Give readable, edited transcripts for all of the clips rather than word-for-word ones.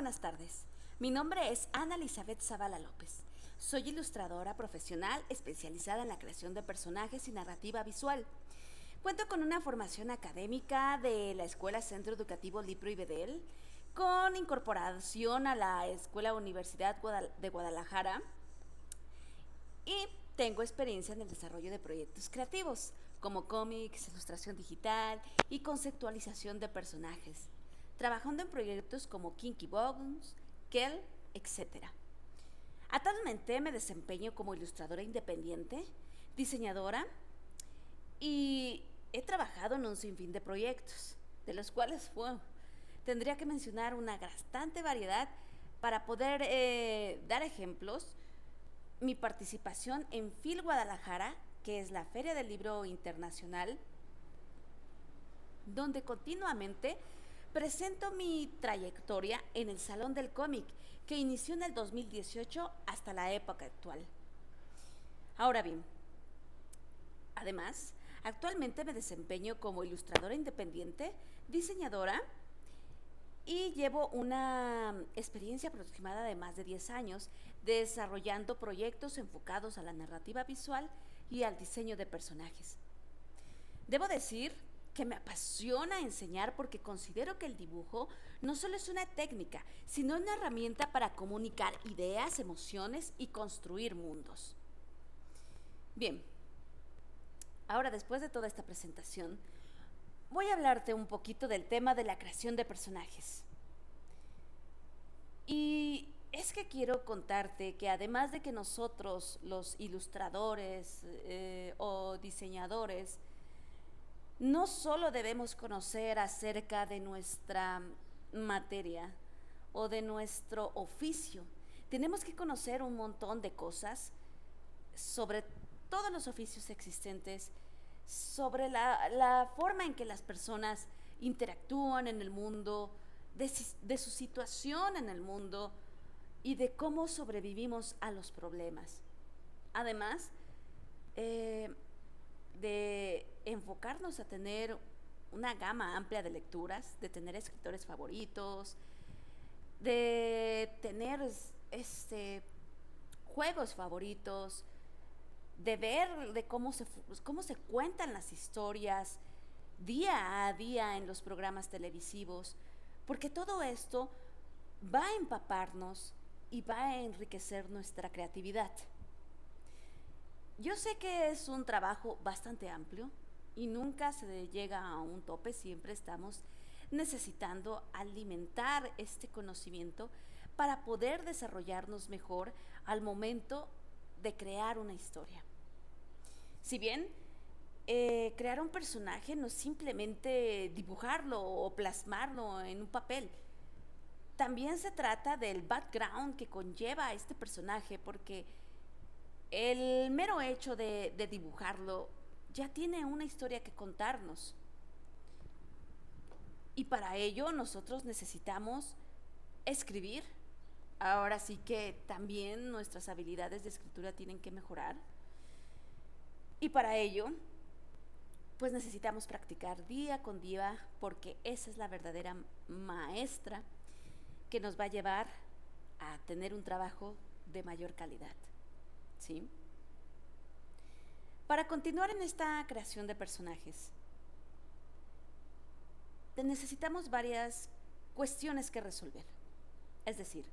buenas tardes. Mi nombre es Ana Elizabeth Zavala López. Soy ilustradora profesional especializada en la creación de personajes y narrativa visual. Cuento con una formación académica de la Escuela Centro Educativo Lipro y Bedel, con incorporación a la Escuela Universidad de Guadalajara, y tengo experiencia en el desarrollo de proyectos creativos, como cómics, ilustración digital y conceptualización de personajes, trabajando en proyectos como Kinky Bones, Kel, etc. Actualmente me desempeño como ilustradora independiente, diseñadora, y he trabajado en un sinfín de proyectos, de los cuales tendría que mencionar una bastante variedad para poder dar ejemplos. Mi participación en FIL Guadalajara, que es la Feria del Libro Internacional, donde continuamente presento mi trayectoria en el Salón del Cómic, que inició en el 2018 hasta la época actual. Ahora bien, además, actualmente me desempeño como ilustradora independiente, diseñadora, y llevo una experiencia aproximada de más de 10 años desarrollando proyectos enfocados a la narrativa visual y al diseño de personajes. Debo decir que me apasiona enseñar porque considero que el dibujo no solo es una técnica, sino una herramienta para comunicar ideas, emociones y construir mundos. Bien, ahora después de toda esta presentación, voy a hablarte un poquito del tema de la creación de personajes. Y es que quiero contarte que además de que nosotros, los ilustradores o diseñadores, no solo debemos conocer acerca de nuestra materia o de nuestro oficio, tenemos que conocer un montón de cosas sobre todos los oficios existentes, sobre la forma en que las personas interactúan en el mundo, de su situación en el mundo y de cómo sobrevivimos a los problemas. Además, de enfocarnos a tener una gama amplia de lecturas, de tener escritores favoritos, de tener juegos favoritos, de ver de cómo se cuentan las historias día a día en los programas televisivos, porque todo esto va a empaparnos y va a enriquecer nuestra creatividad. Yo sé que es un trabajo bastante amplio y nunca se llega a un tope, siempre estamos necesitando alimentar este conocimiento para poder desarrollarnos mejor al momento de crear una historia. Si bien crear un personaje no es simplemente dibujarlo o plasmarlo en un papel, también se trata del background que conlleva a este personaje, porque el mero hecho de dibujarlo ya tiene una historia que contarnos. Y para ello nosotros necesitamos escribir. Ahora sí que también nuestras habilidades de escritura tienen que mejorar. Y para ello, pues necesitamos practicar día con día, porque esa es la verdadera maestra que nos va a llevar a tener un trabajo de mayor calidad. ¿Sí? Para continuar en esta creación de personajes, necesitamos varias cuestiones que resolver. Es decir,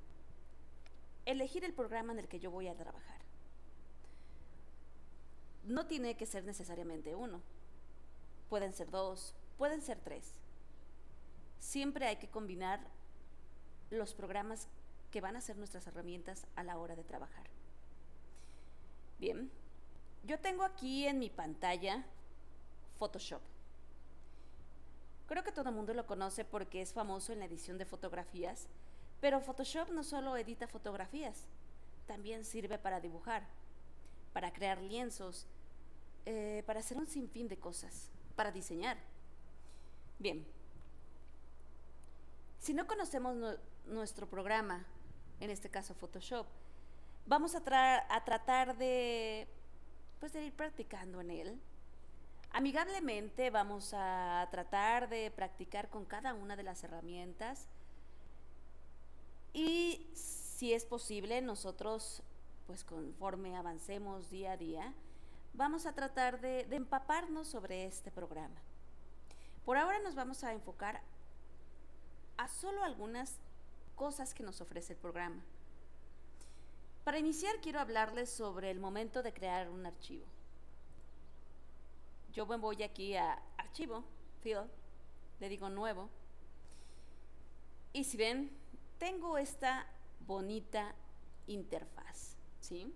elegir el programa en el que yo voy a trabajar. No tiene que ser necesariamente uno. Pueden ser dos, pueden ser tres. Siempre hay que combinar los programas que van a ser nuestras herramientas a la hora de trabajar. Bien, yo tengo aquí en mi pantalla Photoshop. Creo que todo el mundo lo conoce porque es famoso en la edición de fotografías, pero Photoshop no solo edita fotografías, también sirve para dibujar, para crear lienzos, para hacer un sinfín de cosas, para diseñar. Bien, si no conocemos nuestro programa, en este caso Photoshop, vamos a tratar de ir practicando en él. Amigablemente vamos a tratar de practicar con cada una de las herramientas Y si es posible, nosotros, pues conforme avancemos día a día, vamos a tratar de empaparnos sobre este programa. Por ahora nos vamos a enfocar a solo algunas cosas que nos ofrece el programa. Para iniciar, quiero hablarles sobre el momento de crear un archivo. Yo me voy aquí a Archivo, Field, le digo Nuevo, y si ven, tengo esta bonita interfaz, ¿sí?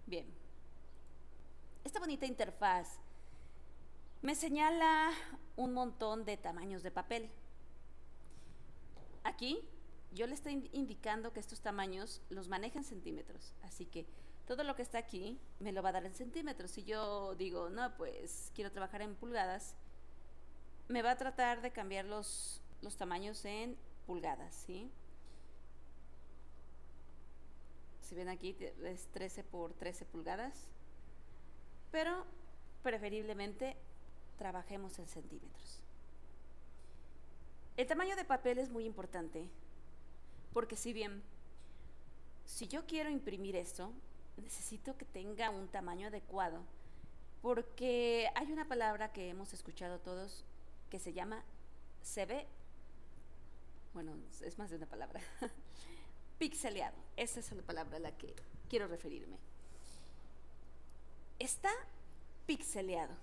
Bien, esta bonita interfaz me señala un montón de tamaños de papel. Aquí yo le estoy indicando que estos tamaños los maneja en centímetros, así que todo lo que está aquí me lo va a dar en centímetros. Si yo digo, no, pues quiero trabajar en pulgadas, me va a tratar de cambiar los tamaños en pulgadas, ¿sí? Si ven aquí es 13 por 13 pulgadas, pero preferiblemente trabajemos en centímetros. El tamaño de papel es muy importante, porque si bien, si yo quiero imprimir esto, necesito que tenga un tamaño adecuado, porque hay una palabra que hemos escuchado todos que se llama CB, bueno, es más de una palabra, pixeleado, esa es la palabra a la que quiero referirme. Está pixeleado,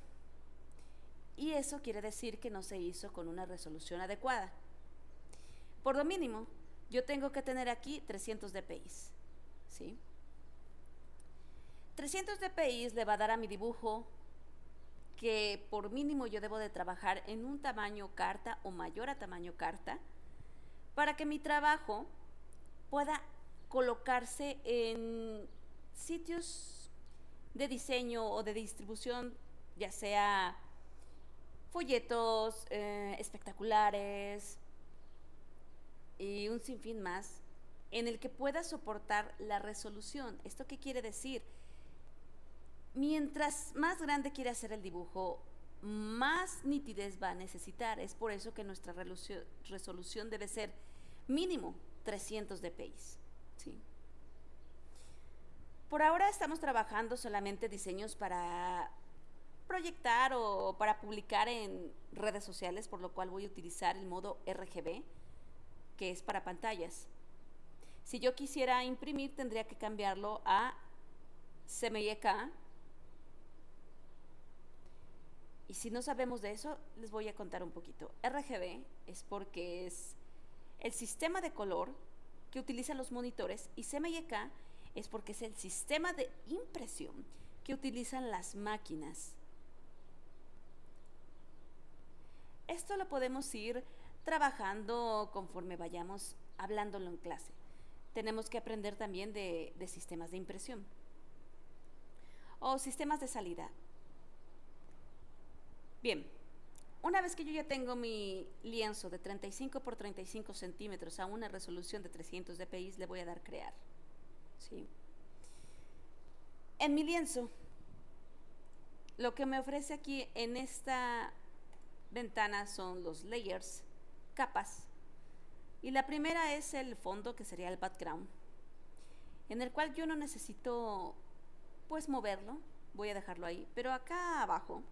y eso quiere decir que no se hizo con una resolución adecuada. Por lo mínimo, yo tengo que tener aquí 300 dpi, ¿sí? 300 dpi le va a dar a mi dibujo que por mínimo yo debo de trabajar en un tamaño carta o mayor a tamaño carta para que mi trabajo pueda colocarse en sitios de diseño o de distribución, ya sea folletos espectaculares y un sinfín más, en el que pueda soportar la resolución. ¿Esto qué quiere decir? Mientras más grande quiera hacer el dibujo, más nitidez va a necesitar. Es por eso que nuestra resolución debe ser mínimo 300 dpi, ¿sí? Por ahora estamos trabajando solamente diseños para proyectar o para publicar en redes sociales, por lo cual voy a utilizar el modo RGB, que es para pantallas. Si yo quisiera imprimir, tendría que cambiarlo a CMYK. Y si no sabemos de eso, les voy a contar un poquito. RGB es porque es el sistema de color que utilizan los monitores, y CMYK es porque es el sistema de impresión que utilizan las máquinas. Esto lo podemos ir trabajando conforme vayamos hablándolo en clase. Tenemos que aprender también de sistemas de impresión o sistemas de salida. Bien, una vez que yo ya tengo mi lienzo de 35 por 35 centímetros a una resolución de 300 dpi, le voy a dar crear, ¿sí? En mi lienzo, lo que me ofrece aquí en esta ventana son los layers, capas, y la primera es el fondo, que sería el background, en el cual yo no necesito pues moverlo, voy a dejarlo ahí, pero acá abajo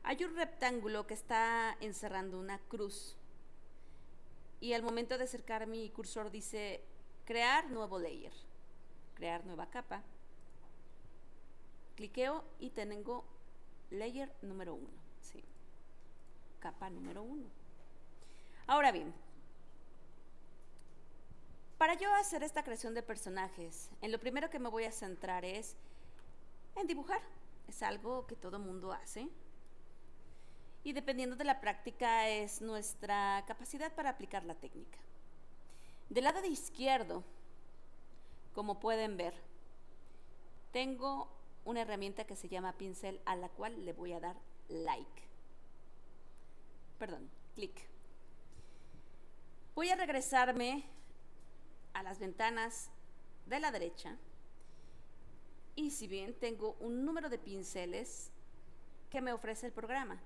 hay un rectángulo que está encerrando una cruz, y al momento de acercar mi cursor dice crear nuevo layer, crear nueva capa. Cliqueo y tengo layer número 1, ¿sí? Capa número 1. Ahora bien, para yo hacer esta creación de personajes, en lo primero que me voy a centrar es en dibujar. Es algo que todo mundo hace, y dependiendo de la práctica es nuestra capacidad para aplicar la técnica. Del lado de izquierdo, como pueden ver, tengo una herramienta que se llama pincel, a la cual le voy a dar clic. Voy a regresarme a las ventanas de la derecha, y si bien tengo un número de pinceles que me ofrece el programa,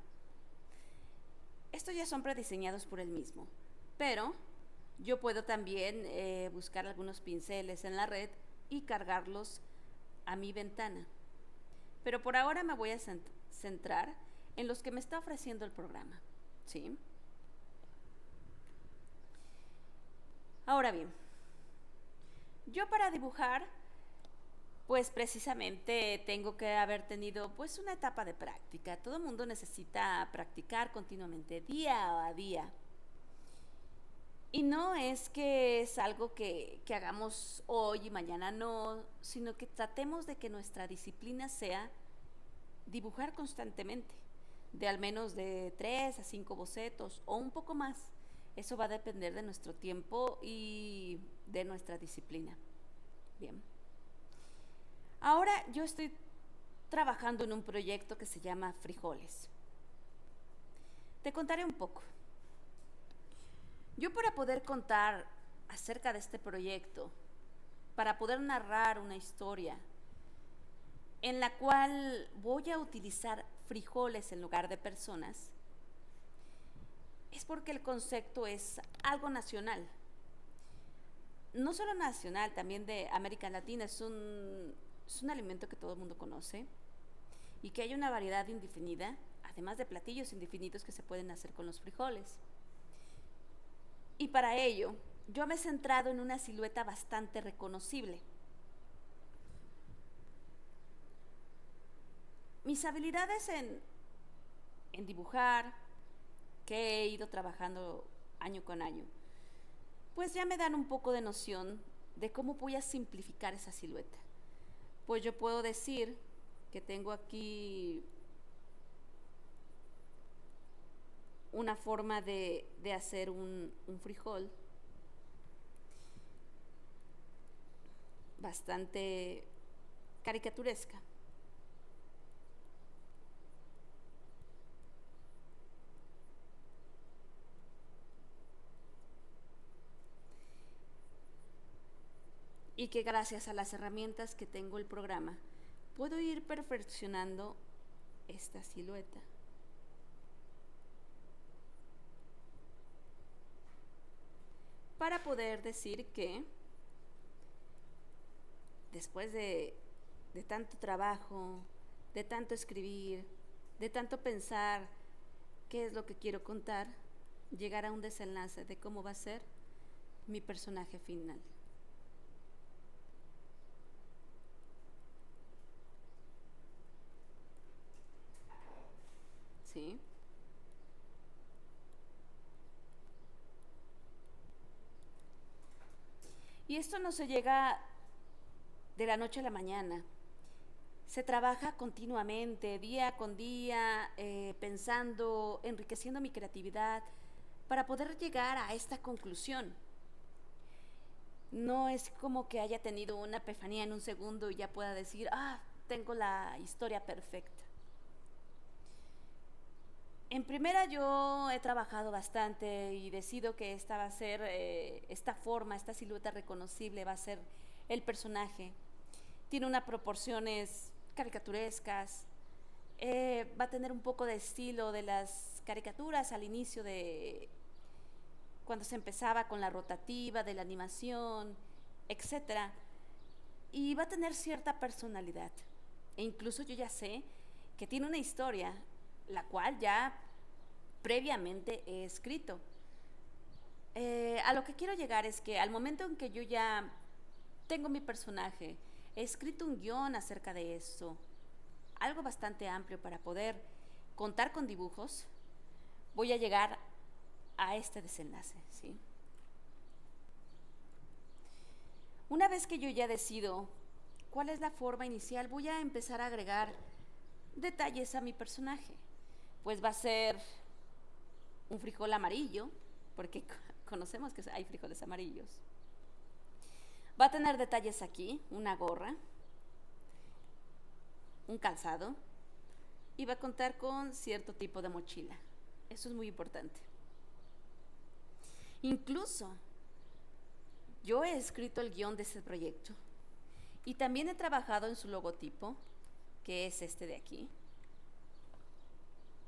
estos ya son prediseñados por él mismo, pero Yo puedo también buscar algunos pinceles en la red y cargarlos a mi ventana. Pero por ahora me voy a centrar en los que me está ofreciendo el programa. ¿Sí? Ahora bien, yo para dibujar, pues precisamente tengo que haber tenido pues una etapa de práctica. Todo el mundo necesita practicar continuamente, día a día. Y no es que es algo que hagamos hoy y mañana no, sino que tratemos de que nuestra disciplina sea dibujar constantemente, de al menos de 3 a 5 bocetos o un poco más. Eso va a depender de nuestro tiempo y de nuestra disciplina. Bien. Ahora yo estoy trabajando en un proyecto que se llama Frijoles. Te contaré un poco. Yo para poder contar acerca de este proyecto, para poder narrar una historia en la cual voy a utilizar frijoles en lugar de personas, es porque el concepto es algo nacional. No solo nacional, también de América Latina, es un alimento que todo el mundo conoce y que hay una variedad indefinida, además de platillos indefinidos que se pueden hacer con los frijoles. Y para ello, yo me he centrado en una silueta bastante reconocible. Mis habilidades en dibujar, que he ido trabajando año con año, pues ya me dan un poco de noción de cómo voy a simplificar esa silueta. Pues yo puedo decir que tengo aquí una forma de hacer un frijol bastante caricaturesca. Y que gracias a las herramientas que tengo el programa, puedo ir perfeccionando esta silueta. Para poder decir que después de tanto trabajo, de tanto escribir, de tanto pensar qué es lo que quiero contar, llegar a un desenlace de cómo va a ser mi personaje final. ¿Sí? Y esto no se llega de la noche a la mañana. Se trabaja continuamente, día con día, pensando, enriqueciendo mi creatividad para poder llegar a esta conclusión. No es como que haya tenido una epifanía en un segundo y ya pueda decir, tengo la historia perfecta. En primera yo he trabajado bastante y decido que esta va a ser, esta forma, esta silueta reconocible va a ser el personaje. Tiene unas proporciones caricaturescas, va a tener un poco de estilo de las caricaturas al inicio de cuando se empezaba con la rotativa, de la animación, etcétera. Y va a tener cierta personalidad. E incluso yo ya sé que tiene una historia, la cual ya previamente he escrito. A lo que quiero llegar es que al momento en que yo ya tengo mi personaje, he escrito un guión acerca de eso, algo bastante amplio para poder contar con dibujos, voy a llegar a este desenlace, ¿sí? Una vez que yo ya decido cuál es la forma inicial, voy a empezar a agregar detalles a mi personaje. Pues va a ser un frijol amarillo, porque conocemos que hay frijoles amarillos. Va a tener detalles aquí, una gorra, un calzado y va a contar con cierto tipo de mochila. Eso es muy importante. Incluso yo he escrito el guión de ese proyecto y también he trabajado en su logotipo, que es este de aquí,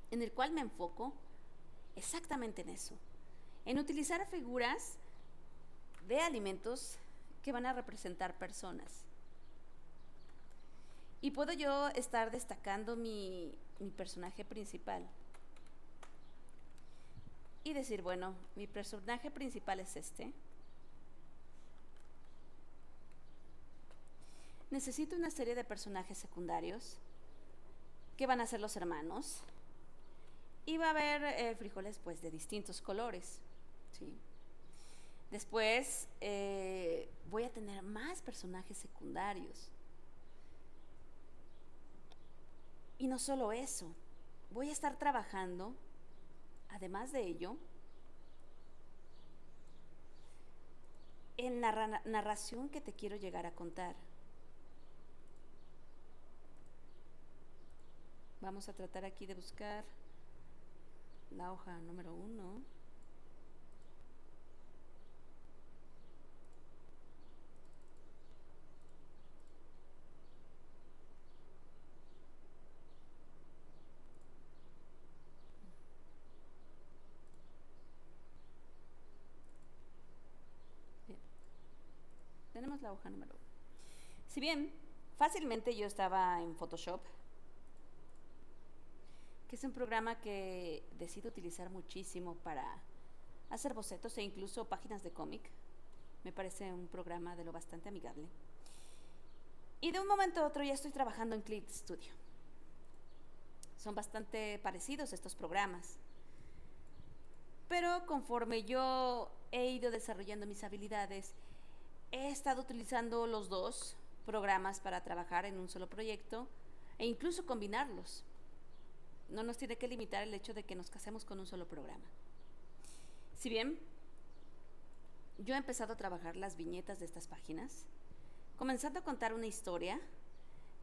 en el cual me enfoco exactamente en eso, en utilizar figuras de alimentos que van a representar personas. Y puedo yo estar destacando mi personaje principal. Y decir, bueno, mi personaje principal es este. Necesito una serie de personajes secundarios que van a ser los hermanos. Y va a haber frijoles pues de distintos colores. ¿Sí? Después voy a tener más personajes secundarios. Y no solo eso, voy a estar trabajando, además de ello, en la narración que te quiero llegar a contar. Vamos a tratar aquí de buscar la hoja número 1. Tenemos la hoja número 1. Si bien fácilmente yo estaba en Photoshop, que es un programa que decido utilizar muchísimo para hacer bocetos e incluso páginas de cómic, me parece un programa de lo bastante amigable. Y de un momento a otro ya estoy trabajando en Clip Studio. Son bastante parecidos estos programas. Pero conforme yo he ido desarrollando mis habilidades, he estado utilizando los dos programas para trabajar en un solo proyecto e incluso combinarlos. No nos tiene que limitar el hecho de que nos casemos con un solo programa. Si bien yo he empezado a trabajar las viñetas de estas páginas, comenzando a contar una historia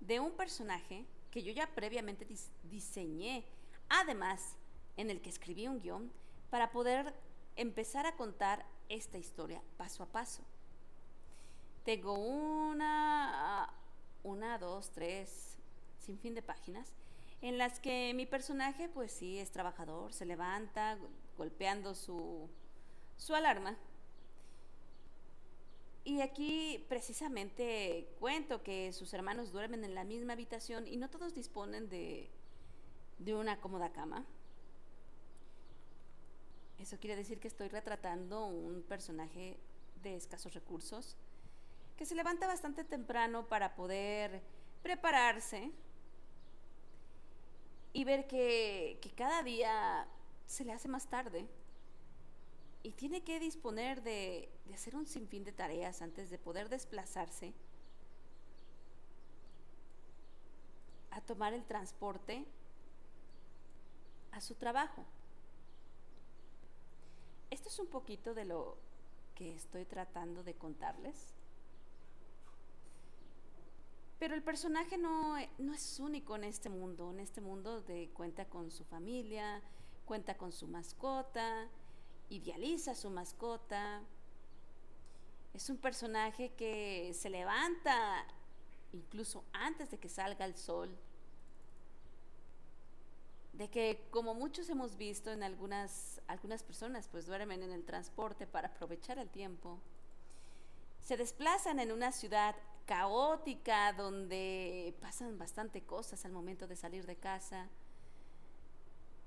de un personaje que yo ya previamente diseñé, además en el que escribí un guión para poder empezar a contar esta historia paso a paso. Tengo una, dos, tres, sin fin de páginas, en las que mi personaje, pues sí, es trabajador, se levanta golpeando su alarma. Y aquí precisamente cuento que sus hermanos duermen en la misma habitación y no todos disponen de una cómoda cama. Eso quiere decir que estoy retratando un personaje de escasos recursos, que se levanta bastante temprano para poder prepararse y ver que cada día se le hace más tarde y tiene que disponer de hacer un sinfín de tareas antes de poder desplazarse a tomar el transporte a su trabajo. Esto es un poquito de lo que estoy tratando de contarles. Pero el personaje no es único en este mundo. En este mundo cuenta con su familia, cuenta con su mascota, idealiza a su mascota. Es un personaje que se levanta incluso antes de que salga el sol. De que, como muchos hemos visto en algunas personas, pues duermen en el transporte para aprovechar el tiempo. Se desplazan en una ciudad caótica donde pasan bastante cosas al momento de salir de casa.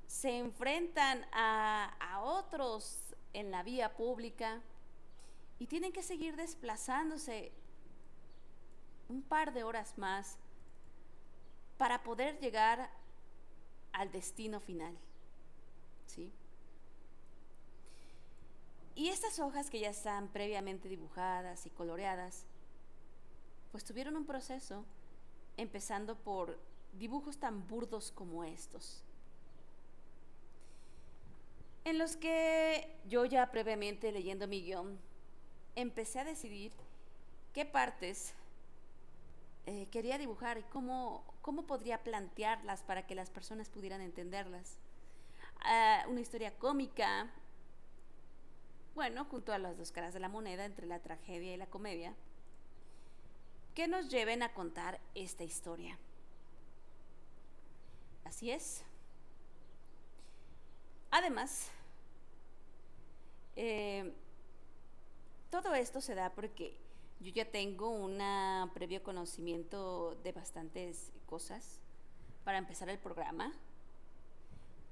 Se enfrentan a otros en la vía pública y tienen que seguir desplazándose un par de horas más para poder llegar al destino final. ¿Sí? Y estas hojas que ya están previamente dibujadas y coloreadas, pues tuvieron un proceso, empezando por dibujos tan burdos como estos, en los que yo ya previamente leyendo mi guión, empecé a decidir qué partes quería dibujar y cómo podría plantearlas para que las personas pudieran entenderlas. Una historia cómica, bueno, junto a las dos caras de la moneda, entre la tragedia y la comedia, que nos lleven a contar esta historia. Así es. Además, Todo esto se da porque yo ya tengo un previo conocimiento de bastantes cosas para empezar el programa,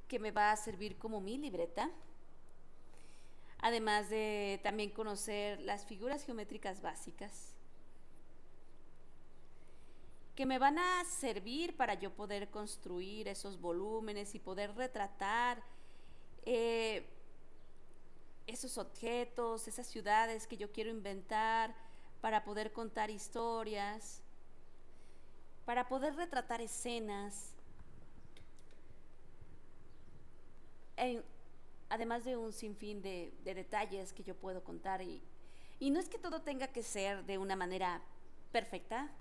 que me va a servir como mi libreta, además de también conocer las figuras geométricas básicas, que me van a servir para yo poder construir esos volúmenes y poder retratar eh, esos objetos, esas ciudades que yo quiero inventar, para poder contar historias, para poder retratar escenas, en, además de un sinfín de detalles que yo puedo contar. Y no es que todo tenga que ser de una manera perfecta,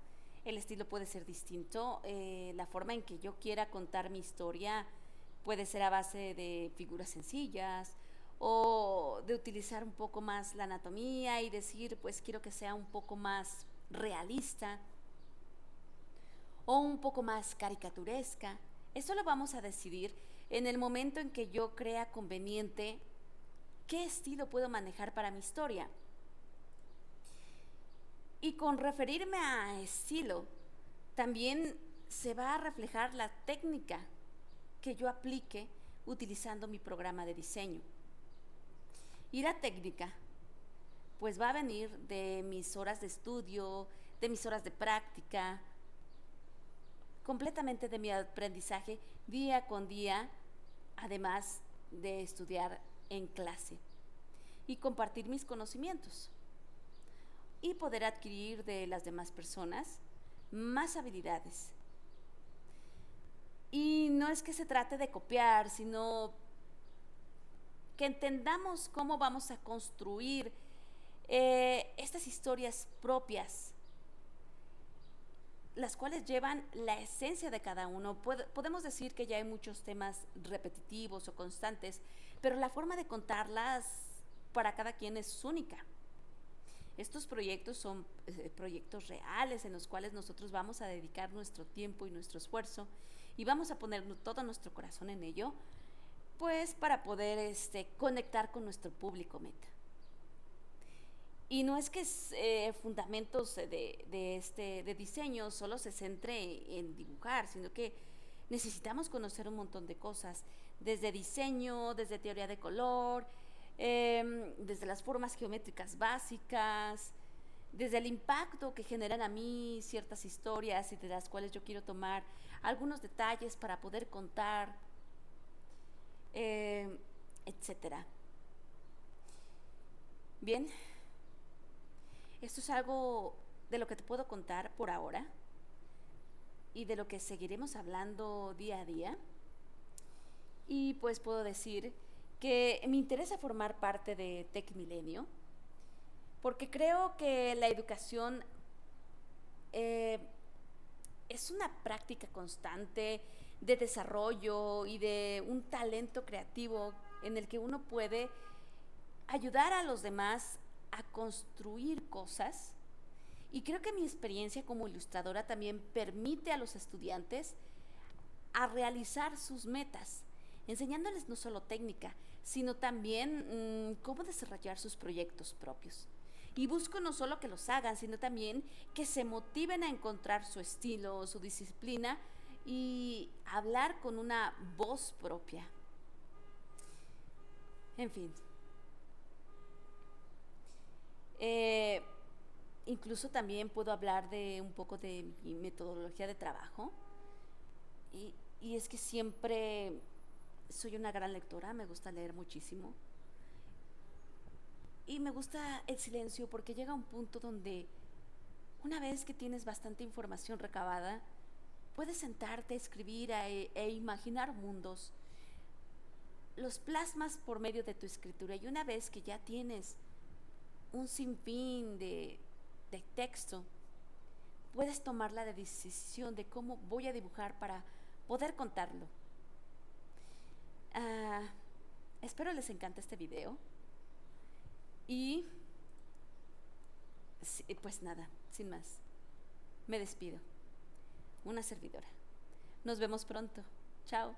el estilo puede ser distinto, la forma en que yo quiera contar mi historia puede ser a base de figuras sencillas o de utilizar un poco más la anatomía y decir, pues quiero que sea un poco más realista o un poco más caricaturesca. Eso lo vamos a decidir en el momento en que yo crea conveniente qué estilo puedo manejar para mi historia. Y con referirme a estilo, también se va a reflejar la técnica que yo aplique utilizando mi programa de diseño. Y la técnica, pues va a venir de mis horas de estudio, de mis horas de práctica, completamente de mi aprendizaje día con día, además de estudiar en clase y compartir mis conocimientos y poder adquirir de las demás personas más habilidades. Y no es que se trate de copiar, sino que entendamos cómo vamos a construir estas historias propias, las cuales llevan la esencia de cada uno. Podemos decir que ya hay muchos temas repetitivos o constantes, pero la forma de contarlas para cada quien es única. Estos proyectos son proyectos reales en los cuales nosotros vamos a dedicar nuestro tiempo y nuestro esfuerzo y vamos a poner todo nuestro corazón en ello, pues para poder conectar con nuestro público meta. Y no es que fundamentos de diseño solo se centre en dibujar, sino que necesitamos conocer un montón de cosas, desde diseño, desde teoría de color, desde las formas geométricas básicas, desde el impacto que generan a mí ciertas historias y de las cuales yo quiero tomar algunos detalles para poder contar, etcétera. Bien, esto es algo de lo que te puedo contar por ahora y de lo que seguiremos hablando día a día. Y pues puedo decir que me interesa formar parte de TecMilenio porque creo que la educación es una práctica constante de desarrollo y de un talento creativo en el que uno puede ayudar a los demás a construir cosas. Y creo que mi experiencia como ilustradora también permite a los estudiantes a realizar sus metas, enseñándoles no solo técnica, sino también cómo desarrollar sus proyectos propios. Y busco no solo que los hagan, sino también que se motiven a encontrar su estilo, su disciplina y hablar con una voz propia. En fin. Incluso también puedo hablar de un poco de mi metodología de trabajo. Y es que siempre soy una gran lectora, me gusta leer muchísimo. Y me gusta el silencio porque llega un punto donde una vez que tienes bastante información recabada, puedes sentarte a escribir e imaginar mundos. Los plasmas por medio de tu escritura y una vez que ya tienes un sinfín de texto, puedes tomar la decisión de cómo voy a dibujar para poder contarlo. Espero les encante este video. Y pues nada, sin más, me despido. Una servidora. Nos vemos pronto. Chao.